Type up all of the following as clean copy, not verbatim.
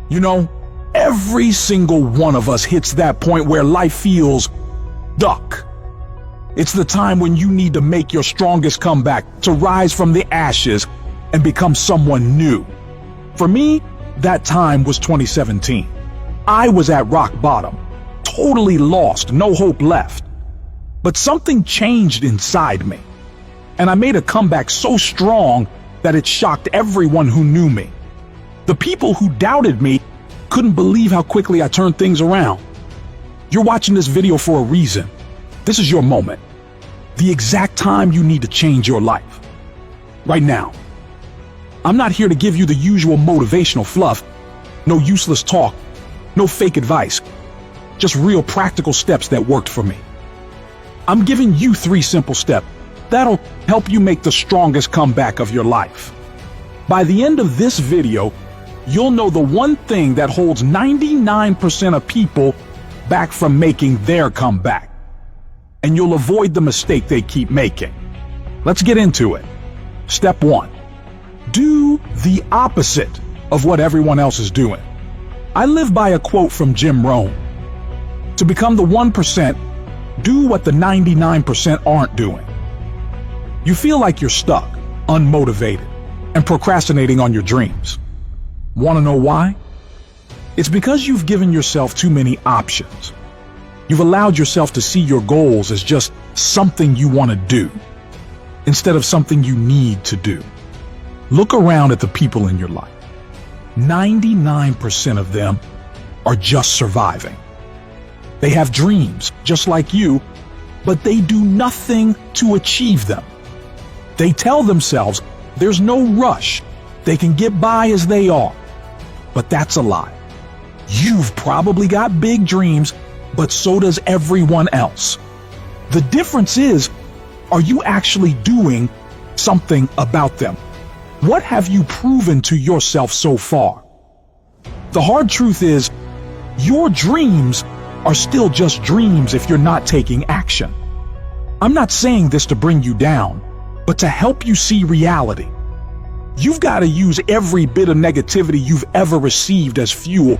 You know, every single one of us hits that point where life feels stuck. It's the time when you need to make your strongest comeback, to rise from the ashes and become someone new. For me, that time was 2017. I was at rock bottom, totally lost, no hope left. But something changed inside me, and I made a comeback so strong that it shocked everyone who knew me. The people who doubted me couldn't believe how quickly I turned things around. You're watching this video for a reason. This is your moment. The exact time you need to change your life. Right now. I'm not here to give you the usual motivational fluff. No useless talk. No fake advice. Just real practical steps that worked for me. I'm giving you 3 simple steps that'll help you make the strongest comeback of your life. By the end of this video, you'll know the one thing that holds 99% of people back from making their comeback. And you'll avoid the mistake they keep making. Let's get into it. Step 1. Do the opposite of what everyone else is doing. I live by a quote from Jim Rohn. To become the 1%, do what the 99% aren't doing. You feel like you're stuck, unmotivated, and procrastinating on your dreams. Want to know why? It's because you've given yourself too many options. You've allowed yourself to see your goals as just something you want to do, instead of something you need to do. Look around at the people in your life. 99% of them are just surviving. They have dreams, just like you, but they do nothing to achieve them. They tell themselves there's no rush. They can get by as they are. But that's a lie. You've probably got big dreams, but so does everyone else. The difference is, are you actually doing something about them? What have you proven to yourself so far? The hard truth is, your dreams are still just dreams if you're not taking action. I'm not saying this to bring you down, but to help you see reality. You've got to use every bit of negativity you've ever received as fuel.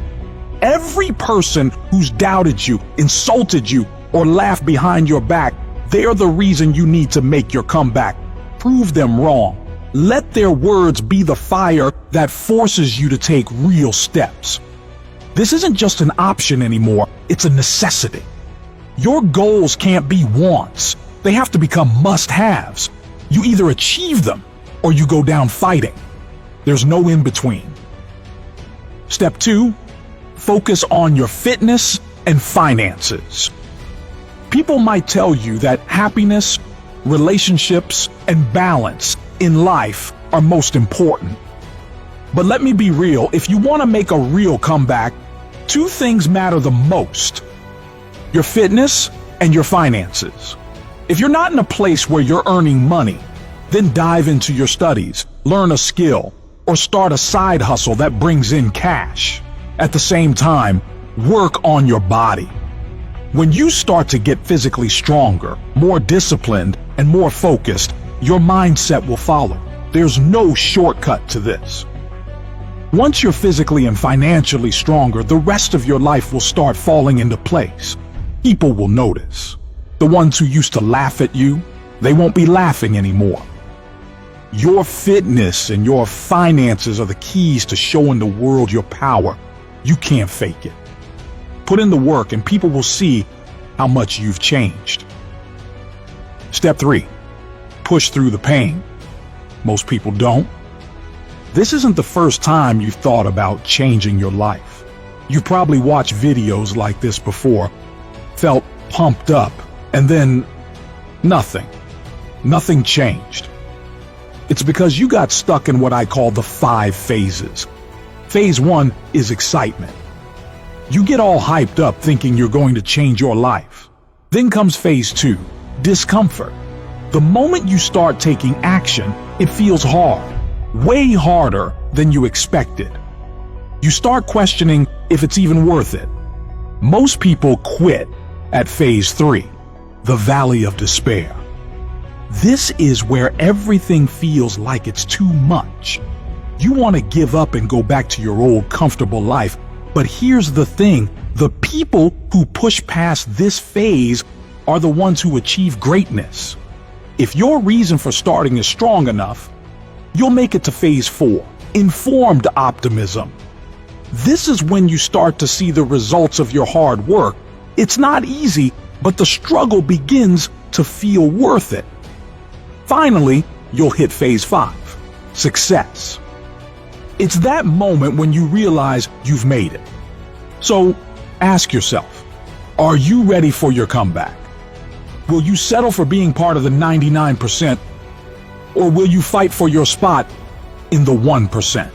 Every person who's doubted you, insulted you, or laughed behind your back, they're the reason you need to make your comeback. Prove them wrong. Let their words be the fire that forces you to take real steps. This isn't just an option anymore, it's a necessity. Your goals can't be wants. They have to become must-haves. You either achieve them or you go down fighting. There's no in between. Step 2, focus on your fitness and finances. People might tell you that happiness, relationships, and balance in life are most important. But let me be real, if you want to make a real comeback, 2 things matter the most: your fitness and your finances. If you're not in a place where you're earning money, then dive into your studies, learn a skill, or start a side hustle that brings in cash. At the same time, work on your body. When you start to get physically stronger, more disciplined, and more focused, your mindset will follow. There's no shortcut to this. Once you're physically and financially stronger, the rest of your life will start falling into place. People will notice. The ones who used to laugh at you, they won't be laughing anymore. Your fitness and your finances are the keys to showing the world your power. You can't fake it. Put in the work and people will see how much you've changed. Step 3, push through the pain. Most people don't. This isn't the first time you've thought about changing your life. You've probably watched videos like this before, felt pumped up, and then nothing. Nothing changed. It's because you got stuck in what I call the 5 phases. Phase 1 is excitement. You get all hyped up thinking you're going to change your life. Then comes phase 2, discomfort. The moment you start taking action, it feels hard, way harder than you expected. You start questioning if it's even worth it. Most people quit at phase 3, the valley of despair. This is where everything feels like it's too much. You want to give up and go back to your old comfortable life. But here's the thing, the people who push past this phase are the ones who achieve greatness. If your reason for starting is strong enough, you'll make it to phase 4, informed optimism. This is when you start to see the results of your hard work. It's not easy, but the struggle begins to feel worth it. Finally, you'll hit phase 5, success. It's that moment when you realize you've made it. So ask yourself, are you ready for your comeback? Will you settle for being part of the 99%, or will you fight for your spot in the 1%?